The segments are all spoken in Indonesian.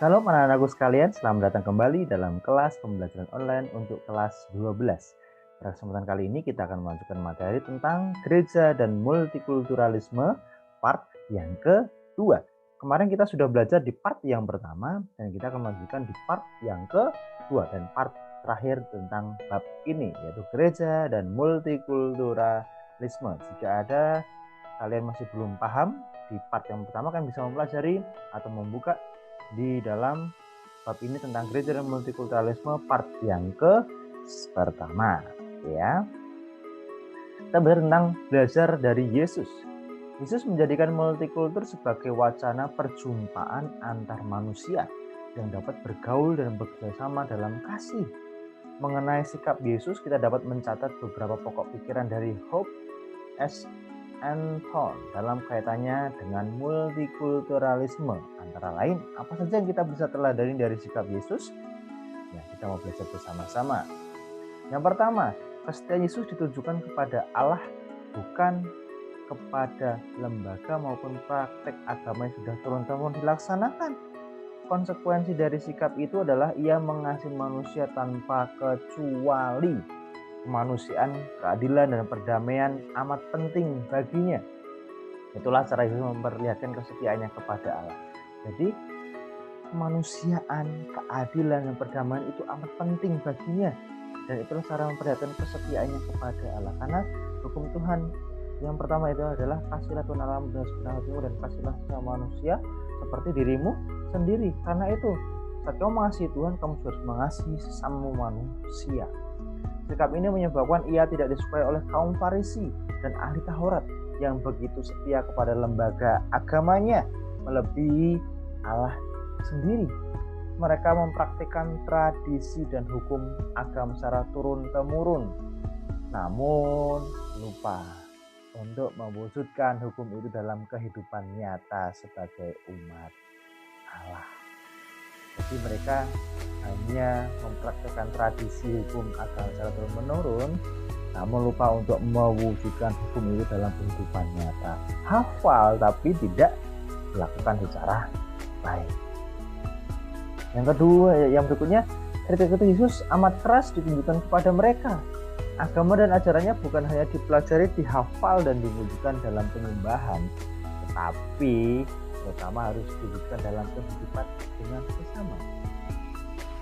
Halo anak-anakku sekalian, selamat datang kembali dalam kelas pembelajaran online untuk kelas 12. Pada kesempatan kali ini kita akan melanjutkan materi tentang gereja dan multikulturalisme part yang kedua. Kemarin kita sudah belajar di part yang pertama dan kita akan melanjutkan di part yang kedua dan part terakhir tentang bab ini, yaitu gereja dan multikulturalisme. Jika ada kalian masih belum paham di part yang pertama, kan bisa mempelajari atau membuka di dalam bab ini tentang gereja dan multikulturalisme part yang pertama, ya. Kita belajar dari Yesus. Yesus menjadikan multikultur sebagai wacana perjumpaan antar manusia yang dapat bergaul dan bekerjasama dalam kasih. Mengenai sikap Yesus, kita dapat mencatat beberapa pokok pikiran dari Hope S. Anton dalam kaitannya dengan multikulturalisme. Antara lain, apa saja yang kita bisa teladani dari sikap Yesus? Ya, kita mau belajar bersama-sama. Yang pertama, kesetiaan Yesus ditujukan kepada Allah, bukan kepada lembaga maupun praktek agama yang sudah turun-temurun dilaksanakan. Konsekuensi dari sikap itu adalah ia mengasihi manusia tanpa kecuali. Kemanusiaan, keadilan, dan perdamaian amat penting baginya. Itulah cara Yesus memperlihatkan kesetiaannya kepada Allah. Jadi kemanusiaan, keadilan, dan perdamaian itu amat penting baginya. Dan itulah cara memperlihatkan kesetiaannya kepada Allah. Karena hukum Tuhan yang pertama itu adalah kasihlah Tuhan Allahmu dengan segenap hatimu dan kasihlah sama manusia seperti dirimu sendiri. Karena itu, saat kamu mengasihi Tuhan, kamu harus mengasihi sesama manusia. Sikap ini menyebabkan ia tidak disukai oleh kaum Farisi dan ahli Taurat yang begitu setia kepada lembaga agamanya melebihi Allah sendiri. Mereka mempraktikkan tradisi dan hukum agama secara turun-temurun, namun lupa untuk mewujudkan hukum itu dalam kehidupan nyata sebagai umat Allah. Jadi mereka hanya mempraktikkan tradisi hukum agama secara turun-menurun, namun lupa untuk mewujudkan hukum itu dalam kehidupan nyata. Hafal tapi tidak dilakukan secara baik. Yang kedua, yang berikutnya, kritik Yesus amat keras ditunjukkan kepada mereka. Agama dan ajarannya bukan hanya dipelajari, dihafal, dan diwujudkan dalam penyembahan, tetapi terutama harus diwujudkan dalam kehidupan dengan sesama.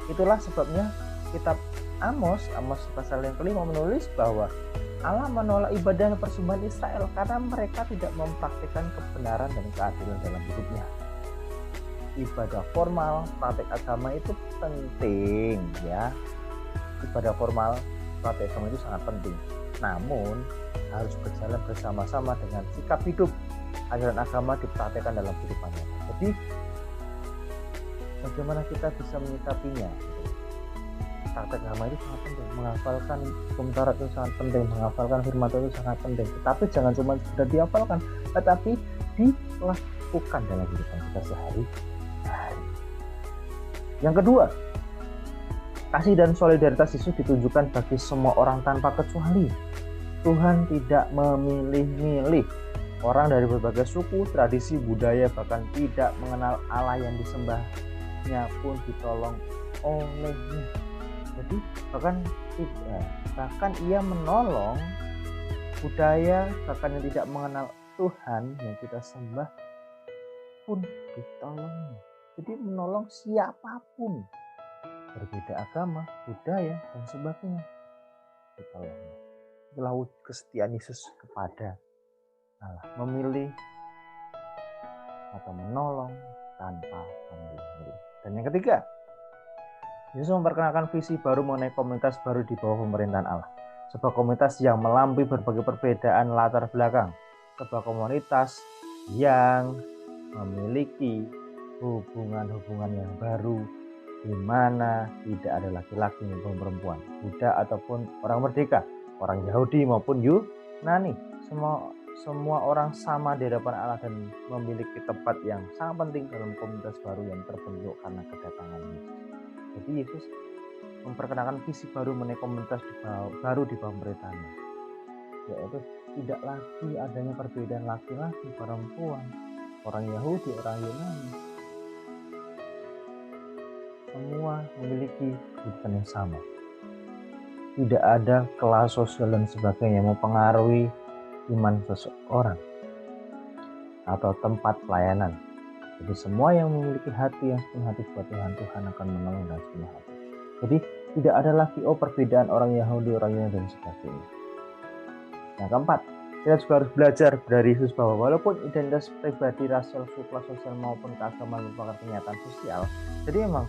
Itulah sebabnya kitab Amos pasal yang kelima menulis bahwa Allah menolak ibadah dan persembahan Israel karena mereka tidak mempraktikkan kebenaran dan keadilan dalam hidupnya. Ibadah formal, praktek agama itu penting, ya. Ibadah formal, praktek agama itu sangat penting. Namun harus berjalan bersama-sama dengan sikap hidup. Ajaran agama dipraktekkan dalam kehidupannya. Jadi bagaimana kita bisa menyikapinya? Praktek agama itu sangat penting. Menghafalkan hukum Taurat itu sangat penting. Menghafalkan firman Tuhan itu sangat penting. Tetapi jangan cuma sudah dihafalkan, tetapi dilakukan dalam kehidupan kita sehari-hari. Yang kedua, kasih dan solidaritas Yesus ditunjukkan bagi semua orang tanpa kecuali. Tuhan tidak memilih-milih. Orang dari berbagai suku, tradisi, budaya, bahkan tidak mengenal Allah yang disembahnya pun ditolong olehnya. Jadi bahkan ia menolong budaya bahkan yang tidak mengenal Tuhan yang kita sembah pun ditolongnya. Jadi menolong siapapun, berbeda agama, budaya, dan sebagainya, ditolongnya. Itulah kesetiaan Yesus kepada Allah, memilih atau menolong tanpa memilih. Dan yang ketiga, Yesus memperkenalkan visi baru mengenai komunitas baru di bawah pemerintahan Allah. Sebuah komunitas yang melampaui berbagai perbedaan latar belakang. Sebuah komunitas yang memiliki hubungan-hubungan yang baru, di mana tidak ada laki-laki maupun perempuan, Buddha ataupun orang merdeka, orang Yahudi maupun Yunani. Semua orang sama di hadapan Allah dan memiliki tempat yang sangat penting dalam komunitas baru yang terbentuk karena kedatangan Yesus. Jadi Yesus memperkenalkan visi baru mengenai komunitas baru di bawah pemerintahannya, yaitu tidak lagi adanya perbedaan laki-laki, perempuan, orang Yahudi, orang Yunani. semua memiliki kehidupan yang sama. Tidak ada kelas sosial dan sebagainya yang mempengaruhi iman seseorang atau tempat pelayanan. Jadi semua yang memiliki hati yang sepenuh hati buat Tuhan akan menolong dengan sepenuh hati. Jadi tidak ada lagi perbedaan orang Yahudi, orang Yunani dan sebagainya. Yang keempat, kita juga harus belajar dari Yesus bahwa walaupun identitas pribadi, rasial, suku, sosial maupun keagamaan merupakan kenyataan sosial, jadi memang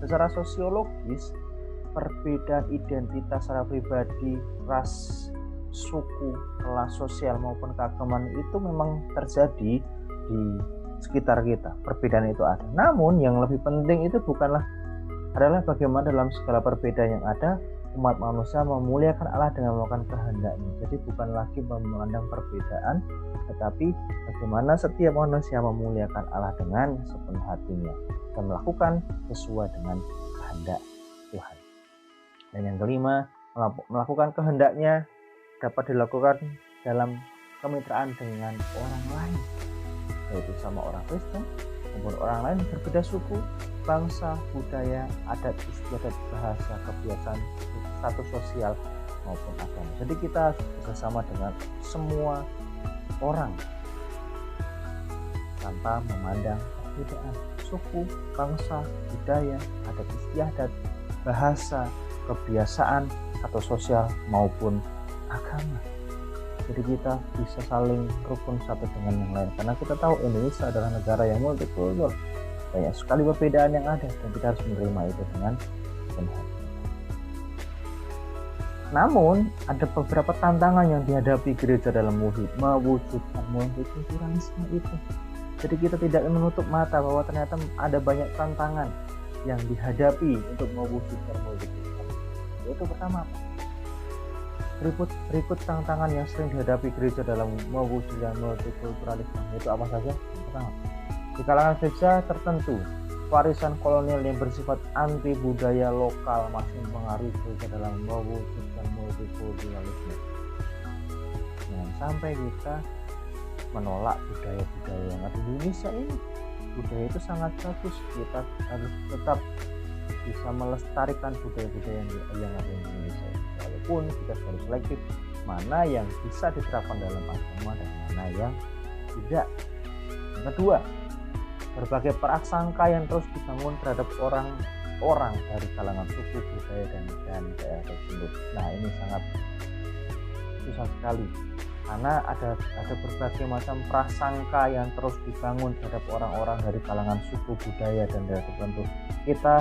secara sosiologis perbedaan identitas secara pribadi, ras, suku, kelas sosial maupun keagamaan itu memang terjadi di sekitar kita. Perbedaan itu ada. Namun yang lebih penting itu adalah bagaimana dalam segala perbedaan yang ada umat manusia memuliakan Allah dengan melakukan kehendaknya. Jadi bukan lagi memandang perbedaan, tetapi bagaimana setiap manusia memuliakan Allah dengan sepenuh hatinya dan melakukan sesuai dengan kehendak Tuhan. Dan yang kelima, melakukan kehendaknya dapat dilakukan dalam kemitraan dengan orang lain, yaitu sama orang Kristen maupun orang lain berbeda suku, bangsa, budaya, adat istiadat, bahasa, kebiasaan, status sosial maupun agama. Jadi kita bersama dengan semua orang tanpa memandang perbedaan suku, bangsa, budaya, adat istiadat, bahasa, kebiasaan atau sosial maupun agama. Jadi kita bisa saling rukun satu dengan yang lain, karena kita tahu Indonesia adalah negara yang multikultur, banyak sekali perbedaan yang ada dan kita harus menerima itu dengan benar. Namun ada beberapa tantangan yang dihadapi gereja dalam mewujudkan multikulturalisme itu. Jadi kita tidak menutup mata bahwa ternyata ada banyak tantangan yang dihadapi untuk mewujudkan multikulturalisme. Yaitu pertama, berikut tantangan yang sering dihadapi gereja dalam mewujudkan multikulturalisme. Itu apa saja? Pertama, di kalangan gereja tertentu, warisan kolonial yang bersifat anti budaya lokal masih mempengaruhi gereja dalam mewujudkan multikulturalisme. Jangan sampai kita menolak budaya-budaya yang ada di Indonesia ini. Budaya itu sangat bagus, kita harus tetap bisa melestarikan budaya-budaya yang ada di Indonesia. Walaupun kita harus selektif mana yang bisa diterapkan dalam agama dan mana yang tidak. Yang kedua, berbagai prasangka yang terus dibangun terhadap orang dari kalangan suku, budaya dan daerah tersebut. Nah, ini sangat susah sekali karena ada berbagai macam prasangka yang terus dibangun terhadap orang-orang dari kalangan suku, budaya dan daerah tertentu. Kita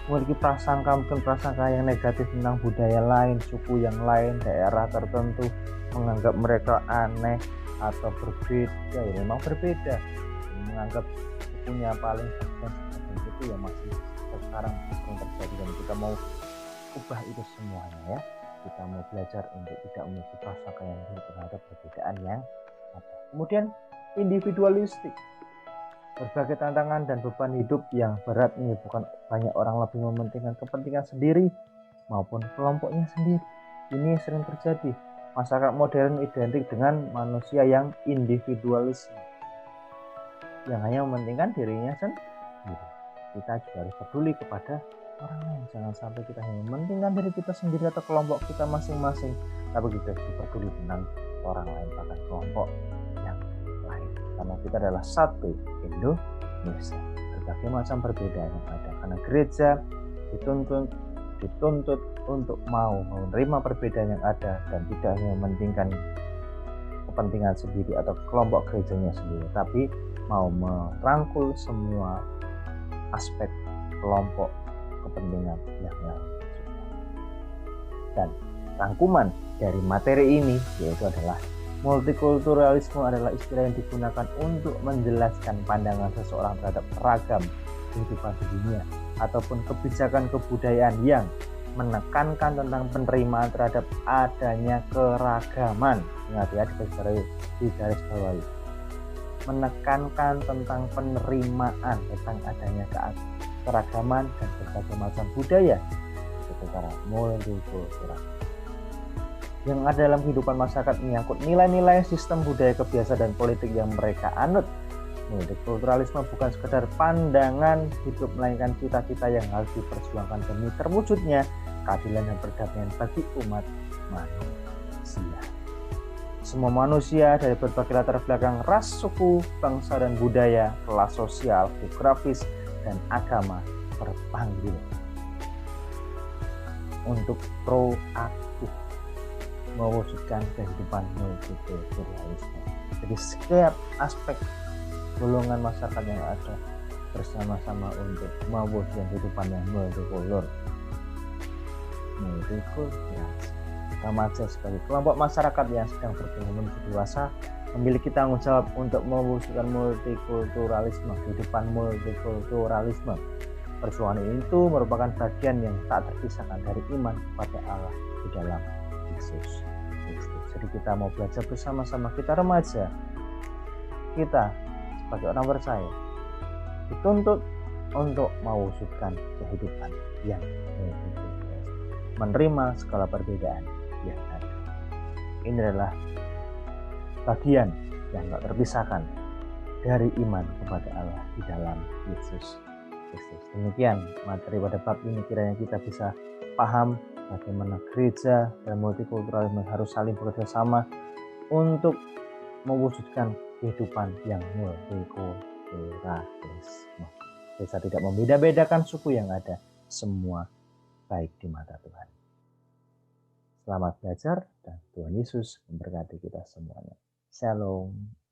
memiliki prasangka yang negatif tentang budaya lain, suku yang lain, daerah tertentu, menganggap mereka aneh atau berbeda. Ya memang berbeda, menganggap sukunya paling bagus, itu ya masih sekarang sering terjadi, dan kita mau ubah itu semuanya ya. Kita mau belajar untuk tidak memiliki prasangka yang buruk terhadap perbedaan yang ada. Kemudian individualistik. Berbagai tantangan dan beban hidup yang berat menyebabkan banyak orang lebih mementingkan kepentingan sendiri maupun kelompoknya sendiri. Ini sering terjadi. Masyarakat modern identik dengan manusia yang individualisme, yang hanya mementingkan dirinya sendiri. Kita juga harus peduli kepada orang lain. Jangan sampai kita hanya mementingkan diri kita sendiri atau kelompok kita masing-masing, tapi kita juga peduli dengan orang lain, bahkan kelompok yang lain. Karena kita adalah satu Indonesia, berbagai macam perbedaan yang ada. Karena gereja dituntut untuk mau menerima perbedaan yang ada dan tidak hanya mementingkan kepentingan sendiri atau kelompok gerejanya sendiri, tapi mau merangkul semua aspek kelompok kepentingan yang lain. Dan rangkuman dari materi ini yaitu adalah multikulturalisme adalah istilah yang digunakan untuk menjelaskan pandangan seseorang terhadap ragam kehidupan di dunia ataupun kebijakan kebudayaan yang menekankan tentang penerimaan terhadap adanya keragaman. Ingat ya, di garis bawahi. Menekankan tentang penerimaan tentang adanya keragaman dan berbagai macam budaya secara multikultural yang ada dalam kehidupan masyarakat, menyangkut nilai-nilai sistem budaya, kebiasaan dan politik yang mereka anut. Multikulturalisme bukan sekedar pandangan hidup, melainkan cita-cita yang harus diperjuangkan demi terwujudnya keadilan dan perdamaian bagi umat manusia. Semua manusia dari berbagai latar belakang, ras, suku, bangsa, dan budaya, kelas sosial, geografis, dan agama terpanggil untuk proaktif mewujudkan kehidupan multikulturalisme. Jadi setiap aspek golongan masyarakat yang ada bersama-sama untuk mewujudkan kehidupan yang multikultur. Remaja sebagai kelompok masyarakat yang sedang bertumbuh menuju dewasa memiliki tanggung jawab untuk mewujudkan multikulturalisme, kehidupan multikulturalisme. Perjuangan itu merupakan bagian yang tak terpisahkan dari iman kepada Allah di dalam Yesus Kristus. Jadi kita mau belajar bersama-sama, kita remaja, kita sebagai orang percaya dituntut untuk mewujudkan kehidupan yang multikultural, menerima segala perbedaan yang ada. Ini adalah bagian yang tak terpisahkan dari iman kepada Allah di dalam Yesus Kristus. Demikian materi pada bab ini, kiranya kita bisa paham bagaimana gereja dan multikulturalisme harus saling bekerja sama untuk mewujudkan kehidupan yang multikulturalisme. Gereja tidak membeda-bedakan suku yang ada, semua baik di mata Tuhan. Selamat belajar dan Tuhan Yesus memberkati kita semuanya. Shalom.